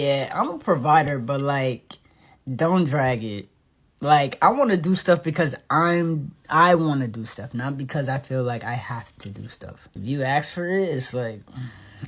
Yeah, I'm a provider, but like, don't drag it. Like, I want to do stuff because I want to do stuff, not because I feel like I have to do stuff. If you ask for it, it's like,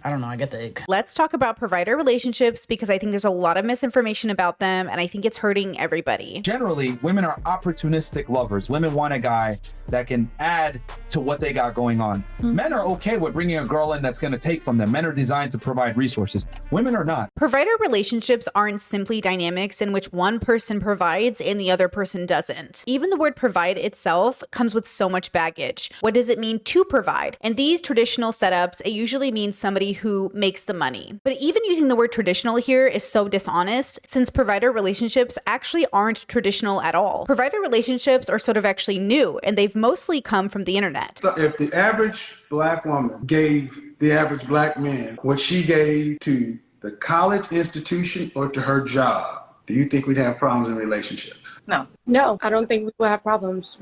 I don't know, I get the ick. Let's talk about provider relationships because I think there's a lot of misinformation about them and I think it's hurting everybody. Generally, women are opportunistic lovers. Women want a guy that can add to what they got going on. Men are okay with bringing a girl in that's going to take from them. Men are designed to provide resources. Women are not. Provider relationships aren't simply dynamics in which one person provides and the other person doesn't. Even the word provide itself comes with so much baggage. What does it mean to provide? In these traditional setups, it usually means somebody who makes the money. But even using the word traditional here is so dishonest since provider relationships actually aren't traditional at all. Provider relationships are sort of actually new and they've mostly come from the internet. So if the average black woman gave the average black man what she gave to the college institution or to her job, do you think we'd have problems in relationships? No. No, I don't think we will have problems.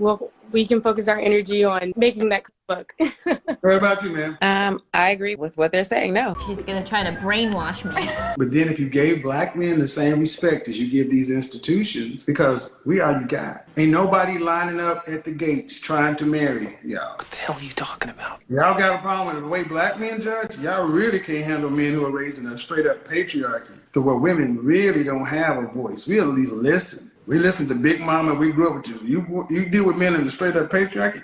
We can focus our energy on making that cookbook. What about you, ma'am? I agree with what they're saying, no. She's gonna try to brainwash me. But then if you gave black men the same respect as you give these institutions, because we are you got. Ain't nobody lining up at the gates trying to marry y'all. What the hell are you talking about? Y'all got a problem with the way black men judge? Y'all really can't handle men who are raised in a straight up patriarchy to where women really don't have a voice. We at least listen. We listen to Big Mama. We grew up with you. You deal with men in the straight up patriarchy.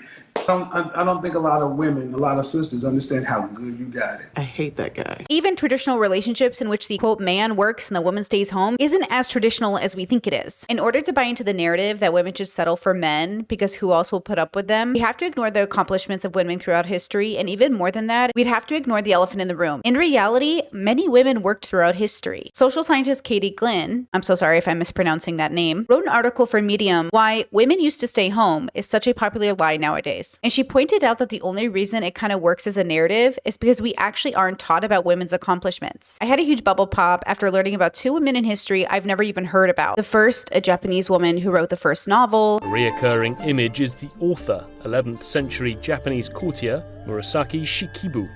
I don't think a lot of women, a lot of sisters understand how good you got it. I hate that guy. Even traditional relationships in which the quote man works and the woman stays home isn't as traditional as we think it is. In order to buy into the narrative that women should settle for men because who else will put up with them, we have to ignore the accomplishments of women throughout history, and even more than that, we'd have to ignore the elephant in the room. In reality, many women worked throughout history. Social scientist Katie Glynn, I'm so sorry if I'm mispronouncing that name, wrote an article for Medium, Why Women Used to Stay Home is Such a Popular Lie Nowadays. And she pointed out that the only reason it kind of works as a narrative is because we actually aren't taught about women's accomplishments. I had a huge bubble pop after learning about two women in history I've never even heard about. The first, a Japanese woman who wrote the first novel. A reoccurring image is the author, 11th century Japanese courtier Murasaki Shikibu.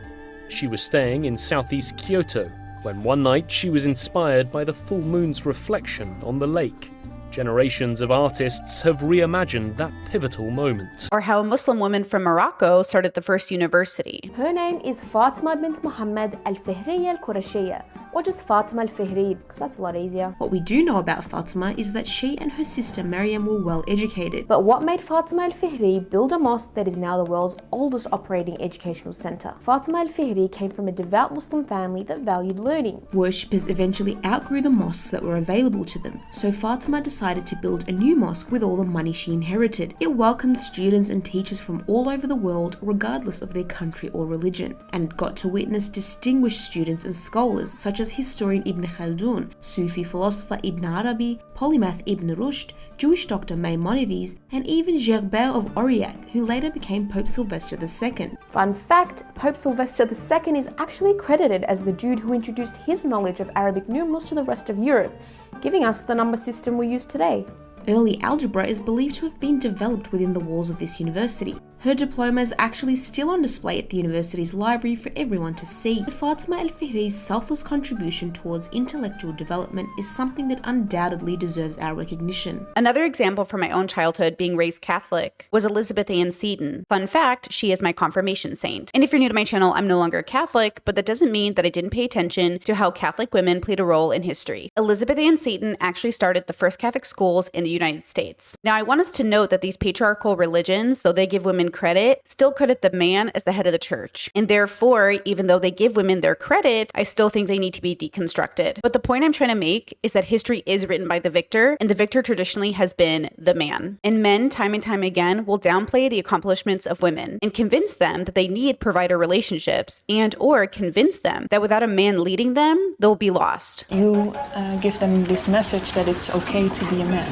She was staying in southeast Kyoto when one night she was inspired by the full moon's reflection on the lake. Generations of artists have reimagined that pivotal moment. Or how a Muslim woman from Morocco started the first university. Her name is Fatima bint Muhammad al-Fihriya al-Qurashiyya, or just Fatima al-Fihri, because that's a lot easier. What we do know about Fatima is that she and her sister Maryam were well educated. But what made Fatima al-Fihri build a mosque that is now the world's oldest operating educational center? Fatima al-Fihri came from a devout Muslim family that valued learning. Worshippers eventually outgrew the mosques that were available to them, so Fatima decided to build a new mosque with all the money she inherited. It welcomed students and teachers from all over the world, regardless of their country or religion, and got to witness distinguished students and scholars such as historian Ibn Khaldun, Sufi philosopher Ibn Arabi, polymath Ibn Rushd, Jewish doctor Maimonides, and even Gerbert of Aurillac, who later became Pope Sylvester II. Fun fact, Pope Sylvester II is actually credited as the dude who introduced his knowledge of Arabic numerals to the rest of Europe, giving us the number system we use today. Early algebra is believed to have been developed within the walls of this university. Her diploma is actually still on display at the university's library for everyone to see. But Fatima al-Fihri's selfless contribution towards intellectual development is something that undoubtedly deserves our recognition. Another example from my own childhood being raised Catholic was Elizabeth Ann Seton. Fun fact, she is my confirmation saint. And if you're new to my channel, I'm no longer Catholic, but that doesn't mean that I didn't pay attention to how Catholic women played a role in history. Elizabeth Ann Seton actually started the first Catholic schools in the United States. Now, I want us to note that these patriarchal religions, though they give women credit, still credit the man as the head of the church. And therefore, even though they give women their credit, I still think they need to be deconstructed. But the point I'm trying to make is that history is written by the victor, and the victor traditionally has been the man. And men, time and time again, will downplay the accomplishments of women and convince them that they need provider relationships and or convince them that without a man leading them, they'll be lost. You give them this message that it's okay to be a man.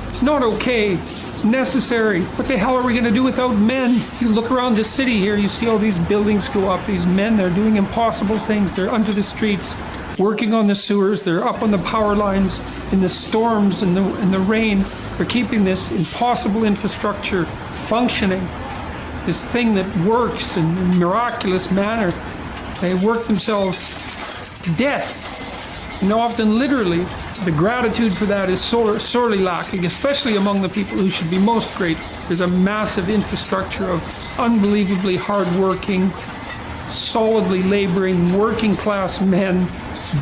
It's not okay. It's necessary. What the hell are we going to do without men? You look around the city here, you see all these buildings go up. These men, they're doing impossible things. They're under the streets, working on the sewers. They're up on the power lines in the storms and the rain. They're keeping this impossible infrastructure functioning. This thing that works in a miraculous manner. They work themselves to death And often, literally, the gratitude for that is sorely lacking, especially among the people who should be most grateful. There's a massive infrastructure of unbelievably hardworking, solidly laboring, working class men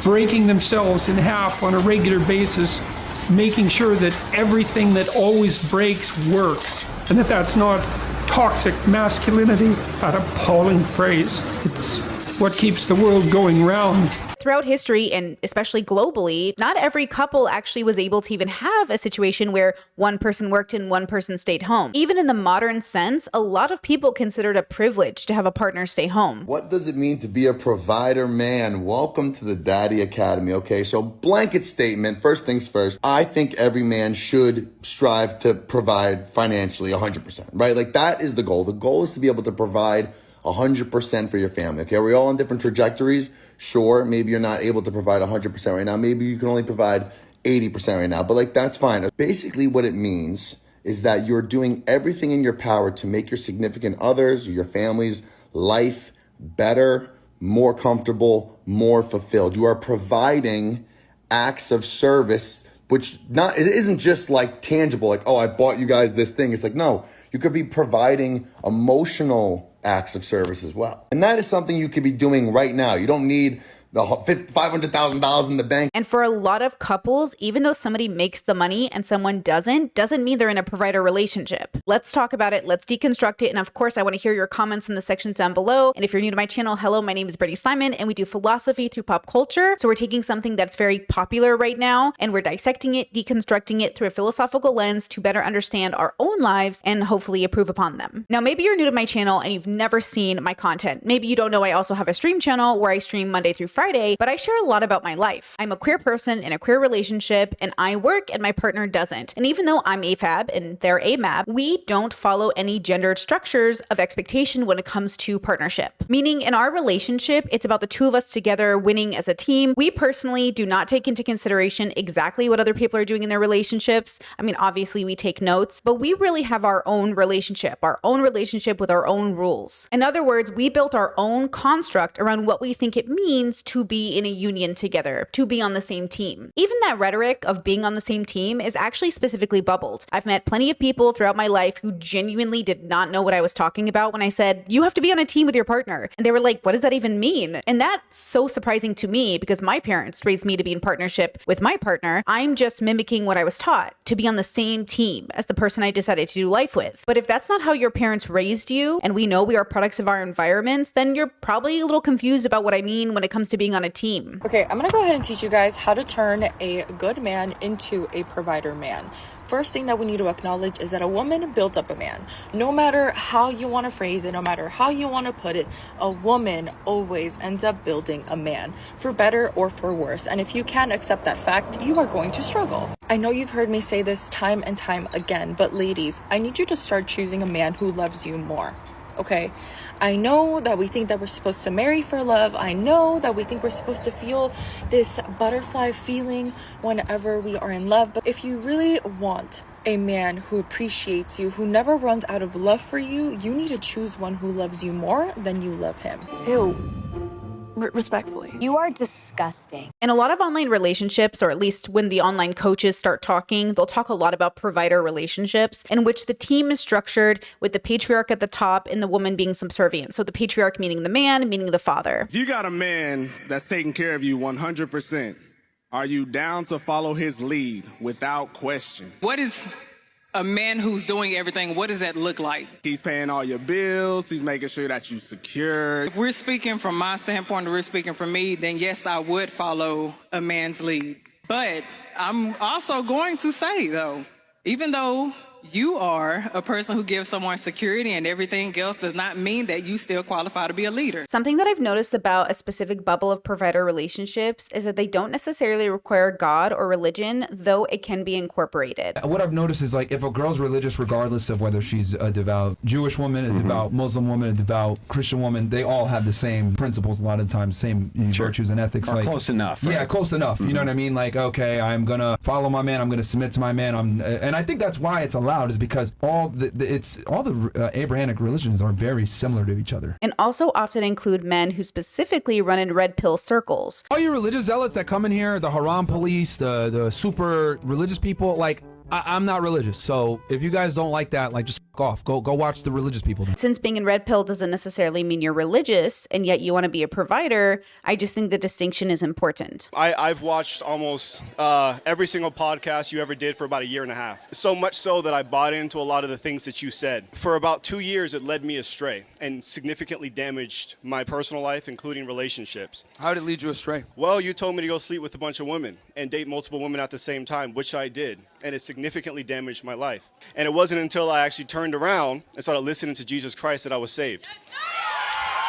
breaking themselves in half on a regular basis, making sure that everything that always breaks works, and that's not toxic masculinity, that appalling phrase. It's what keeps the world going round. Throughout history, and especially globally, not every couple actually was able to even have a situation where one person worked and one person stayed home. Even in the modern sense, a lot of people consider it a privilege to have a partner stay home. What does it mean to be a provider man? Welcome to the Daddy Academy, okay? So blanket statement, first things first, I think every man should strive to provide financially 100%, right? Like that is the goal. The goal is to be able to provide 100% for your family, okay? Are we all on different trajectories? Sure, maybe you're not able to provide 100% right now. Maybe you can only provide 80% right now, but like that's fine. Basically what it means is that you're doing everything in your power to make your significant others, your family's life better, more comfortable, more fulfilled. You are providing acts of service, which it isn't just like tangible, like, oh, I bought you guys this thing. It's like, no, you could be providing emotional acts of service as well. And that is something you could be doing right now. You don't need the $500,000 in the bank. And for a lot of couples, even though somebody makes the money and someone doesn't mean they're in a provider relationship. Let's talk about it. Let's deconstruct it. And of course, I want to hear your comments in the sections down below. And if you're new to my channel, hello, my name is thebertsimon, and we do philosophy through pop culture. So we're taking something that's very popular right now, and we're dissecting it, deconstructing it through a philosophical lens to better understand our own lives and hopefully improve upon them. Now, maybe you're new to my channel and you've never seen my content. Maybe you don't know I also have a stream channel where I stream Monday through Friday, but I share a lot about my life. I'm a queer person in a queer relationship, and I work and my partner doesn't. And even though I'm AFAB and they're AMAB, we don't follow any gendered structures of expectation when it comes to partnership. Meaning in our relationship, it's about the two of us together winning as a team. We personally do not take into consideration exactly what other people are doing in their relationships. I mean, obviously we take notes, but we really have our own relationship with our own rules. In other words, we built our own construct around what we think it means to be in a union together, to be on the same team. Even that rhetoric of being on the same team is actually specifically bubbled. I've met plenty of people throughout my life who genuinely did not know what I was talking about when I said, you have to be on a team with your partner. And they were like, what does that even mean? And that's so surprising to me because my parents raised me to be in partnership with my partner. I'm just mimicking what I was taught, to be on the same team as the person I decided to do life with. But if that's not how your parents raised you, and we know we are products of our environments, then you're probably a little confused about what I mean when it comes to being on a team. Okay, I'm gonna go ahead and teach you guys how to turn a good man into a provider man. First thing that we need to acknowledge is that a woman builds up a man. No matter how you want to phrase it, no matter how you want to put it, a woman always ends up building a man, for better or for worse. And if you can't accept that fact, you are going to struggle. I know you've heard me say this time and time again, but ladies, I need you to start choosing a man who loves you more. Okay, I know that we think that we're supposed to marry for love. I know that we think we're supposed to feel this butterfly feeling whenever we are in love. But if you really want a man who appreciates you, who never runs out of love for you, you need to choose one who loves you more than you love him. Ew. Respectfully. You are disgusting. In a lot of online relationships, or at least when the online coaches start talking, they'll talk a lot about provider relationships in which the team is structured with the patriarch at the top and the woman being subservient. So the patriarch meaning the man, meaning the father. If you got a man that's taking care of you 100%, are you down to follow his lead without question? What is a man who's doing everything, what does that look like? He's paying all your bills. He's making sure that you're secure. If we're speaking from my standpoint, or we're speaking from me, then yes, I would follow a man's lead. But I'm also going to say, though, even though you are a person who gives someone security and everything else, does not mean that you still qualify to be a leader. Something that I've noticed about a specific bubble of provider relationships is that they don't necessarily require God or religion, though it can be incorporated. What I've noticed is, like, if a girl's religious, regardless of whether she's a devout Jewish woman, a devout Muslim woman, a devout Christian woman, they all have the same principles a lot of the time, same virtues and ethics. Or like close enough. Right? Yeah, close enough. You know what I mean? Like, okay, I'm gonna follow my man, I'm gonna submit to my man, and I think that's why it's a loud is because all the Abrahamic religions are very similar to each other. And also often include men who specifically run in red pill circles. All you religious zealots that come in here, the haram police, the super religious people, like, I'm not religious, so if you guys don't like that, like, just fuck off. Go watch the religious people. Since being in red pill doesn't necessarily mean you're religious, and yet you want to be a provider, I just think the distinction is important. I've watched almost every single podcast you ever did for about a year and a half. So much so that I bought into a lot of the things that you said. For about 2 years, it led me astray and significantly damaged my personal life, including relationships. How did it lead you astray? Well, you told me to go sleep with a bunch of women and date multiple women at the same time, which I did. And it significantly damaged my life. And it wasn't until I actually turned around and started listening to Jesus Christ that I was saved.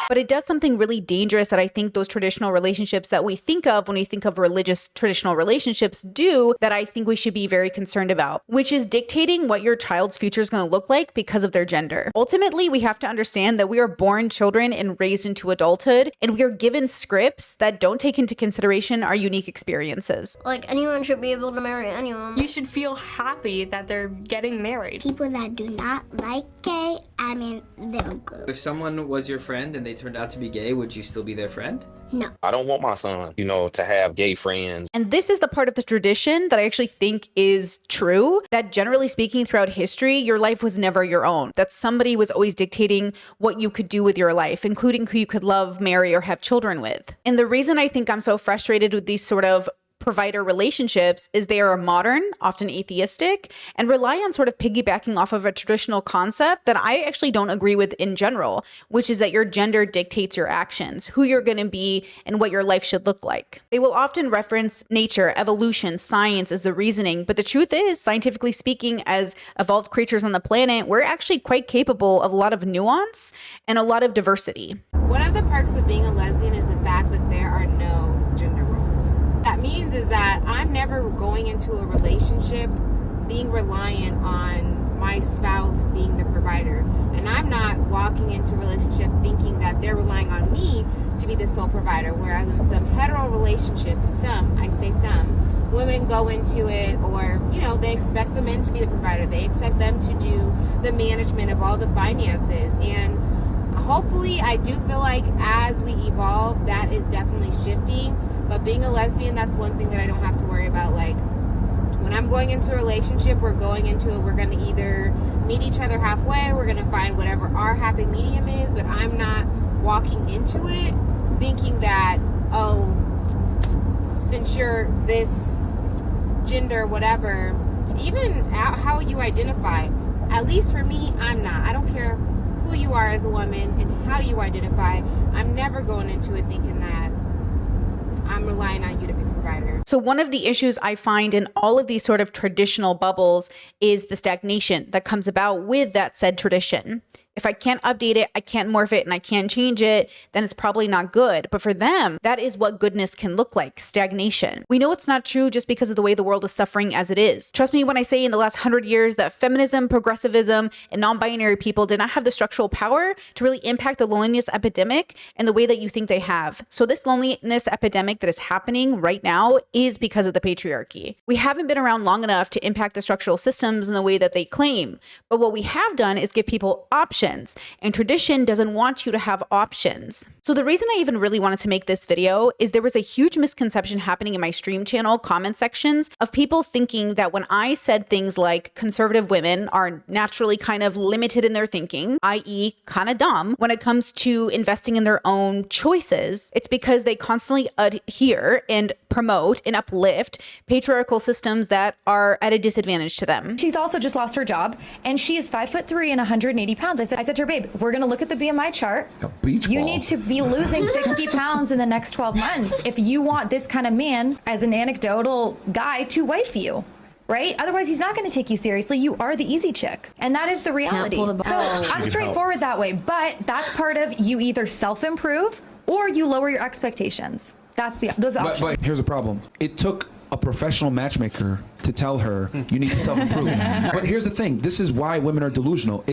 But it does something really dangerous that I think those traditional relationships that we think of when we think of religious traditional relationships do, that I think we should be very concerned about, which is dictating what your child's future is going to look like because of their gender. Ultimately, we have to understand that we are born children and raised into adulthood, and we are given scripts that don't take into consideration our unique experiences. Like, anyone should be able to marry anyone. You should feel happy that they're getting married. People that do not like gay, I mean, they don't go. If someone was your friend and they turned out to be gay, would you still be their friend? No. I don't want my son, to have gay friends. And this is the part of the tradition that I actually think is true, that generally speaking throughout history, your life was never your own. That somebody was always dictating what you could do with your life, including who you could love, marry, or have children with. And the reason I think I'm so frustrated with these sort of provider relationships is they are modern, often atheistic, and rely on sort of piggybacking off of a traditional concept that I actually don't agree with in general, which is that your gender dictates your actions, who you're going to be, and what your life should look like. They will often reference nature, evolution, science as the reasoning, but the truth is, scientifically speaking, as evolved creatures on the planet, we're actually quite capable of a lot of nuance and a lot of diversity. One of the perks of being a lesbian is the fact that there are no gender roles. That means is that I'm never going into a relationship being reliant on my spouse being the provider. And I'm not walking into a relationship thinking that they're relying on me to be the sole provider. Whereas in some hetero relationships, some women go into it, or, they expect the men to be the provider. They expect them to do the management of all the finances. And hopefully, I do feel like as we evolve, that is definitely shifting. But being a lesbian, that's one thing that I don't have to worry about. Like, when I'm going into a relationship, we're going to either meet each other halfway, we're going to find whatever our happy medium is, but I'm not walking into it thinking that, oh, since you're this gender, whatever, even how you identify, at least for me, I'm not. I don't care who you are as a woman and how you identify. I'm never going into it thinking that I'm relying on you to be the provider. So one of the issues I find in all of these sort of traditional bubbles is the stagnation that comes about with that said tradition. If I can't update it, I can't morph it, and I can't change it, then it's probably not good. But for them, that is what goodness can look like, stagnation. We know it's not true just because of the way the world is suffering as it is. Trust me when I say in the last 100 years that feminism, progressivism, and non-binary people did not have the structural power to really impact the loneliness epidemic in the way that you think they have. So this loneliness epidemic that is happening right now is because of the patriarchy. We haven't been around long enough to impact the structural systems in the way that they claim. But what we have done is give people options. And tradition doesn't want you to have options. So the reason I even really wanted to make this video is there was a huge misconception happening in my stream channel comment sections of people thinking that when I said things like conservative women are naturally kind of limited in their thinking, i.e. kind of dumb when it comes to investing in their own choices, it's because they constantly adhere and promote and uplift patriarchal systems that are at a disadvantage to them. She's also just lost her job and she is 5'3" and 180 pounds. I said to her, babe, we're going to look at the BMI chart. You need to be losing 60 pounds in the next 12 months if you want this kind of man as an anecdotal guy to wife you. Right? Otherwise, he's not going to take you seriously. You are the easy chick. And that is the reality. So I'm straightforward that way. But that's part of you either self-improve or you lower your expectations. Those are options. But here's the problem. It took a professional matchmaker to tell her you need to self-improve. But here's the thing. This is why women are delusional.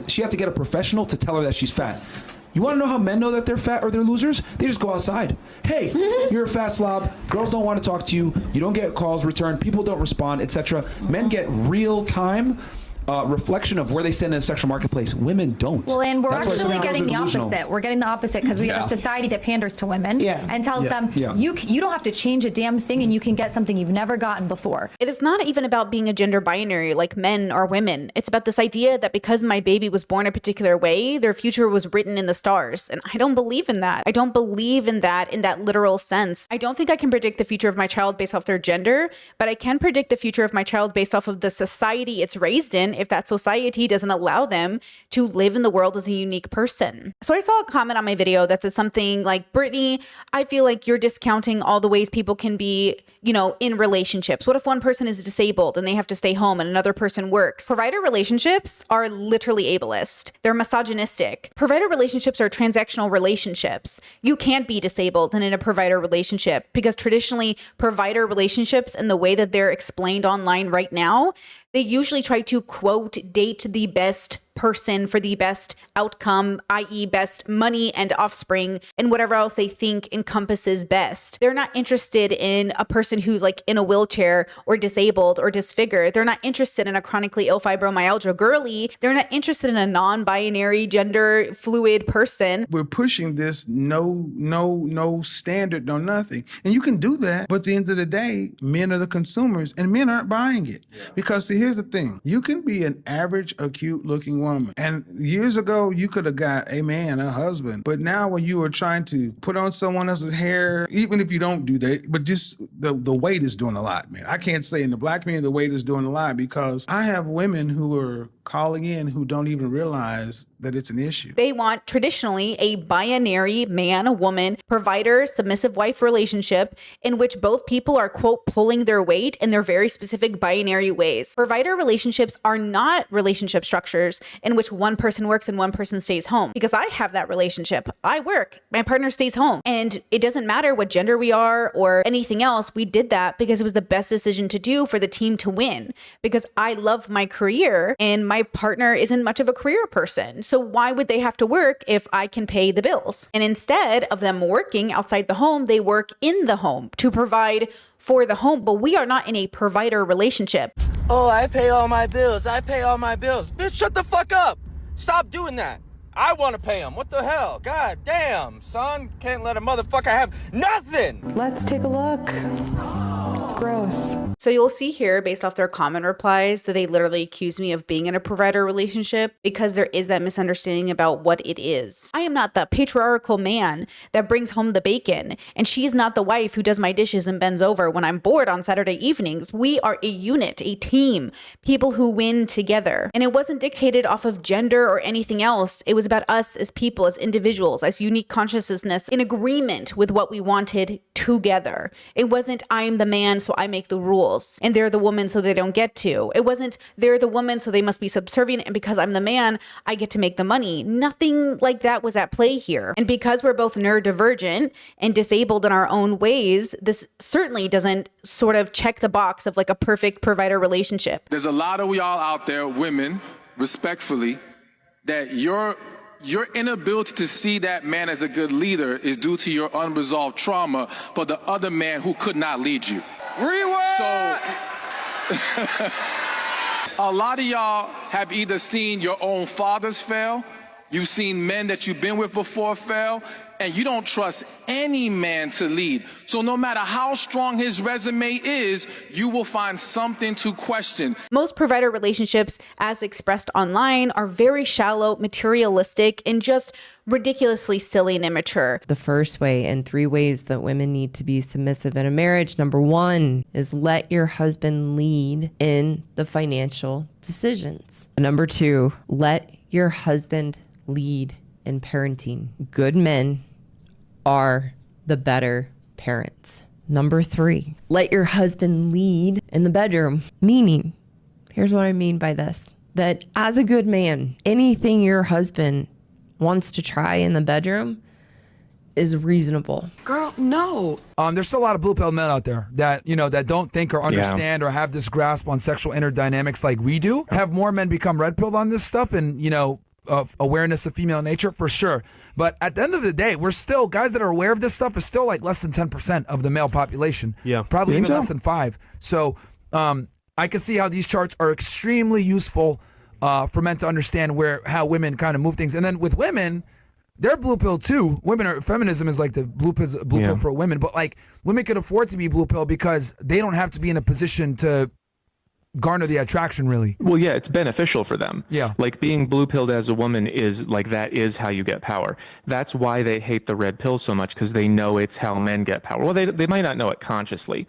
She had to get a professional to tell her that she's fat. You want to know how men know that they're fat or they're losers? They just go outside. Hey, you're a fat slob. Girls don't want to talk to you. You don't get calls returned. People don't respond, etc. Men get real-time reflection of where they stand in the sexual marketplace. Women don't. Well, and we're That's why actually some girls getting are the delusional. opposite. We're getting the opposite because we have a society that panders to women and tells them, you don't have to change a damn thing and you can get something you've never gotten before. It is not even about being a gender binary like men or women. It's about this idea that because my baby was born a particular way, their future was written in the stars. And I don't believe in that. I don't believe in that literal sense. I don't think I can predict the future of my child based off their gender, but I can predict the future of my child based off of the society it's raised in if that society doesn't allow them to live in the world as a unique person. So I saw a comment on my video that said something like, Brittany, I feel like you're discounting all the ways people can be, in relationships. What if one person is disabled and they have to stay home and another person works? Provider relationships are literally ableist. They're misogynistic. Provider relationships are transactional relationships. You can't be disabled and in a provider relationship because traditionally provider relationships and the way that they're explained online right now, they usually try to, quote, date the best person for the best outcome, i.e. best money and offspring and whatever else they think encompasses best. They're not interested in a person who's like in a wheelchair or disabled or disfigured. They're not interested in a chronically ill fibromyalgia girly. They're not interested in a non-binary gender fluid person. We're pushing this no standard, no nothing. And you can do that, but at the end of the day, men are the consumers and men aren't buying it. Because see, here's the thing. You can be an average, acute looking woman. And years ago, you could have got a man, a husband. But now when you are trying to put on someone else's hair, even if you don't do that, but just the weight is doing a lot, man. I can't say in the black community, the weight is doing a lot because I have women who are calling in who don't even realize that it's an issue. They want traditionally a binary man, woman, provider, submissive wife relationship in which both people are, quote, pulling their weight in their very specific binary ways. Provider relationships are not relationship structures in which one person works and one person stays home. Because I have that relationship. I work, my partner stays home. And it doesn't matter what gender we are or anything else. We did that because it was the best decision to do for the team to win. Because I love my career and my partner isn't much of a career person. So why would they have to work if I can pay the bills? And instead of them working outside the home, they work in the home to provide for the home. But we are not in a provider relationship. Oh, I pay all my bills. I pay all my bills. Bitch, shut the fuck up. Stop doing that. I want to pay them. What the hell? God damn, son. Can't let a motherfucker have nothing. Let's take a look. Gross. So you'll see here, based off their comment replies, that they literally accuse me of being in a provider relationship because there is that misunderstanding about what it is. I am not the patriarchal man that brings home the bacon, and she is not the wife who does my dishes and bends over when I'm bored on Saturday evenings. We are a unit, a team, people who win together. And it wasn't dictated off of gender or anything else. It was about us as people, as individuals, as unique consciousness in agreement with what we wanted together. It wasn't I'm the man, so I make the rules, and they're the woman, so they don't get to. It wasn't they're the woman, so they must be subservient, and because I'm the man, I get to make the money. Nothing like that was at play here. And because we're both neurodivergent and disabled in our own ways, this certainly doesn't sort of check the box of like a perfect provider relationship. There's a lot of y'all out there, women, respectfully, that your inability to see that man as a good leader is due to your unresolved trauma for the other man who could not lead you. Rewind! So, a lot of y'all have either seen your own fathers fail, you've seen men that you've been with before fail, and you don't trust any man to lead. So no matter how strong his resume is, you will find something to question. Most provider relationships, as expressed online, are very shallow, materialistic, and just ridiculously silly and immature. The first way and 3 ways that women need to be submissive in a marriage. Number 1 is let your husband lead in the financial decisions. Number 2, let your husband lead in parenting. Good men are the better parents. Number 3, let your husband lead in the bedroom. Meaning, here's what I mean by this, that as a good man, anything your husband wants to try in the bedroom is reasonable. Girl, no. There's still a lot of blue pill men out there that, that don't think or understand or have this grasp on sexual inner dynamics like we do. Have more men become red pilled on this stuff and, of awareness of female nature for sure. But at the end of the day, we're still, guys that are aware of this stuff is still like less than 10% of the male population. Yeah. Probably even less than 5. So I can see how these charts are extremely useful for men to understand how women kind of move things. And then with women, they're blue pill too. Feminism is like the blue pill for women, but like women could afford to be blue pill because they don't have to be in a position to garner the attraction, really. Well, yeah, it's beneficial for them. Yeah. Like being blue pilled as a woman is like, that is how you get power. That's why they hate the red pill so much, because they know it's how men get power. Well, they might not know it consciously,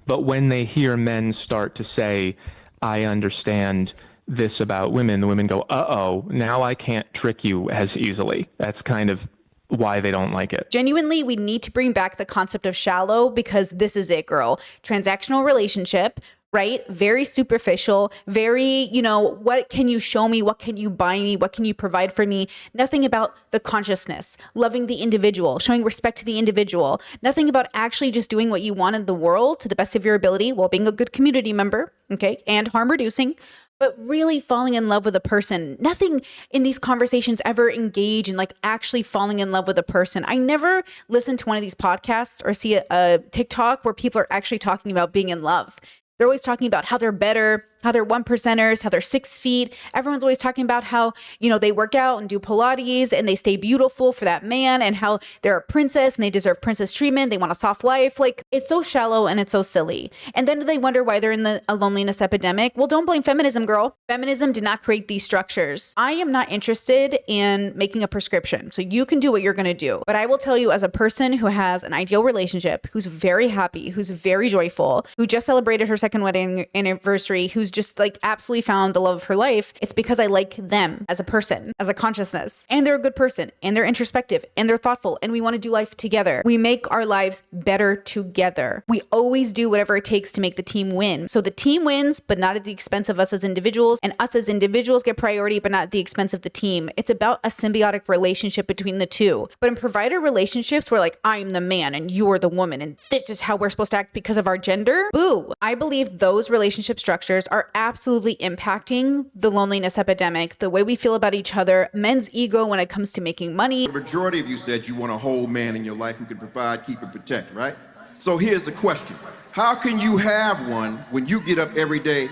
but when they hear men start to say, I understand this about women, the women go, uh-oh, now I can't trick you as easily. That's kind of why they don't like it. Genuinely, we need to bring back the concept of shallow, because this is it, girl. Transactional relationship, right? Very superficial, very, what can you show me? What can you buy me? What can you provide for me? Nothing about the consciousness, loving the individual, showing respect to the individual. Nothing about actually just doing what you want in the world to the best of your ability while being a good community member, okay? And harm reducing, but really falling in love with a person. Nothing in these conversations ever engage in like actually falling in love with a person. I never listen to one of these podcasts or see a TikTok where people are actually talking about being in love. They're always talking about how they're better, how they're 1%ers, how they're 6 feet. Everyone's always talking about how, they work out and do Pilates and they stay beautiful for that man, and how they're a princess and they deserve princess treatment. They want a soft life. Like, it's so shallow and it's so silly. And then they wonder why they're in a loneliness epidemic. Well, don't blame feminism, girl. Feminism did not create these structures. I am not interested in making a prescription. So you can do what you're going to do. But I will tell you, as a person who has an ideal relationship, who's very happy, who's very joyful, who just celebrated her second wedding anniversary, who's just like absolutely found the love of her life, it's because I like them as a person, as a consciousness, and they're a good person, and they're introspective, and they're thoughtful, and we want to do life together. We make our lives better together. We always do whatever it takes to make the team win. So the team wins, but not at the expense of us as individuals, and us as individuals get priority, but not at the expense of the team. It's about a symbiotic relationship between the two. But in provider relationships, we're like, I'm the man and you're the woman, and this is how we're supposed to act because of our gender. Boo. I believe those relationship structures are absolutely impacting the loneliness epidemic, the way we feel about each other, men's ego when it comes to making money. The majority of you said you want a whole man in your life who can provide, keep, and protect, right? So here's the question. How can you have one when you get up every day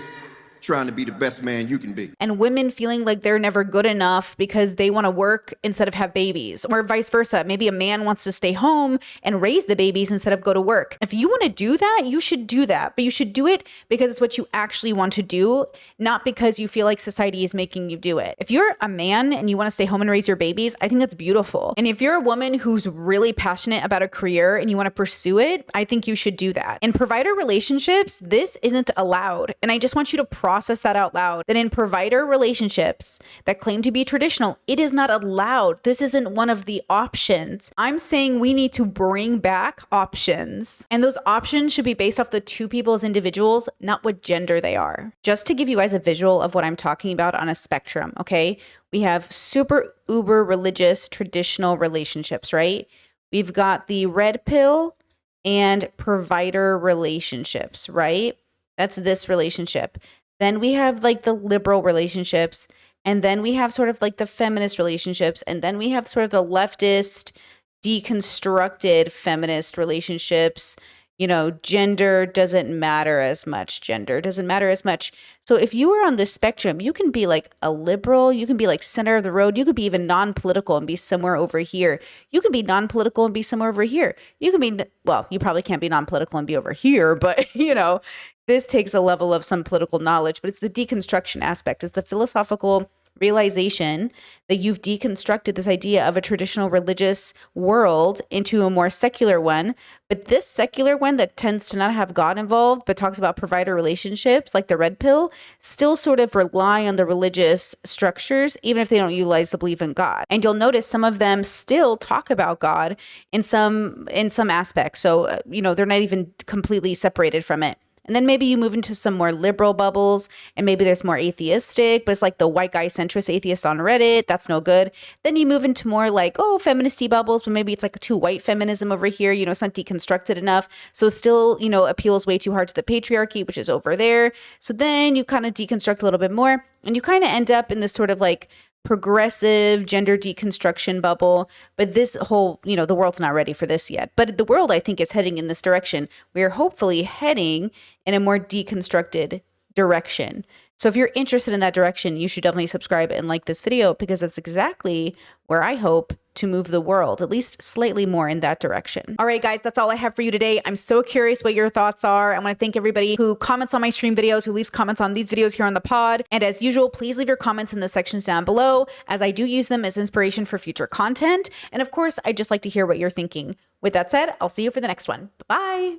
trying to be the best man you can be? And women feeling like they're never good enough because they want to work instead of have babies, or vice versa. Maybe a man wants to stay home and raise the babies instead of go to work. If you want to do that, you should do that, but you should do it because it's what you actually want to do, not because you feel like society is making you do it. If you're a man and you want to stay home and raise your babies, I think that's beautiful. And if you're a woman who's really passionate about a career and you want to pursue it, I think you should do that. In provider relationships, this isn't allowed. And I just want you to process that out loud, that in provider relationships that claim to be traditional, it is not allowed. This isn't one of the options. I'm saying we need to bring back options, and those options should be based off the two people as individuals, not what gender they are. Just to give you guys a visual of what I'm talking about on a spectrum, okay? We have super uber religious traditional relationships, right? We've got the red pill and provider relationships, right? That's this relationship. Then we have like the liberal relationships, and then we have sort of like the feminist relationships, and then we have sort of the leftist, deconstructed feminist relationships. Gender doesn't matter as much. Gender doesn't matter as much. So if you are on this spectrum, you can be like a liberal, you can be like center of the road, you could be even non-political and be somewhere over here. You can be non-political and be somewhere over here. You can be, well, you probably can't be non-political and be over here, but this takes a level of some political knowledge, but it's the deconstruction aspect. It's the philosophical realization that you've deconstructed this idea of a traditional religious world into a more secular one. But this secular one that tends to not have God involved, but talks about provider relationships like the red pill, still sort of rely on the religious structures, even if they don't utilize the belief in God. And you'll notice some of them still talk about God in some aspects. So, they're not even completely separated from it. And then maybe you move into some more liberal bubbles, and maybe there's more atheistic, but it's like the white guy centrist atheist on Reddit. That's no good. Then you move into more like, feministy bubbles, but maybe it's like a too white feminism over here. It's not deconstructed enough. So it still, appeals way too hard to the patriarchy, which is over there. So then you kind of deconstruct a little bit more, and you kind of end up in this sort of like progressive gender deconstruction bubble. But this whole, the world's not ready for this yet. But the world, I think, is heading in this direction. We are hopefully heading in a more deconstructed direction. So if you're interested in that direction, you should definitely subscribe and like this video, because that's exactly where I hope to move the world, at least slightly more in that direction. All right, guys, that's all I have for you today. I'm so curious what your thoughts are. I want to thank everybody who comments on my stream videos, who leaves comments on these videos here on the pod. And as usual, please leave your comments in the sections down below, as I do use them as inspiration for future content. And of course, I'd just like to hear what you're thinking. With that said, I'll see you for the next one. Bye-bye.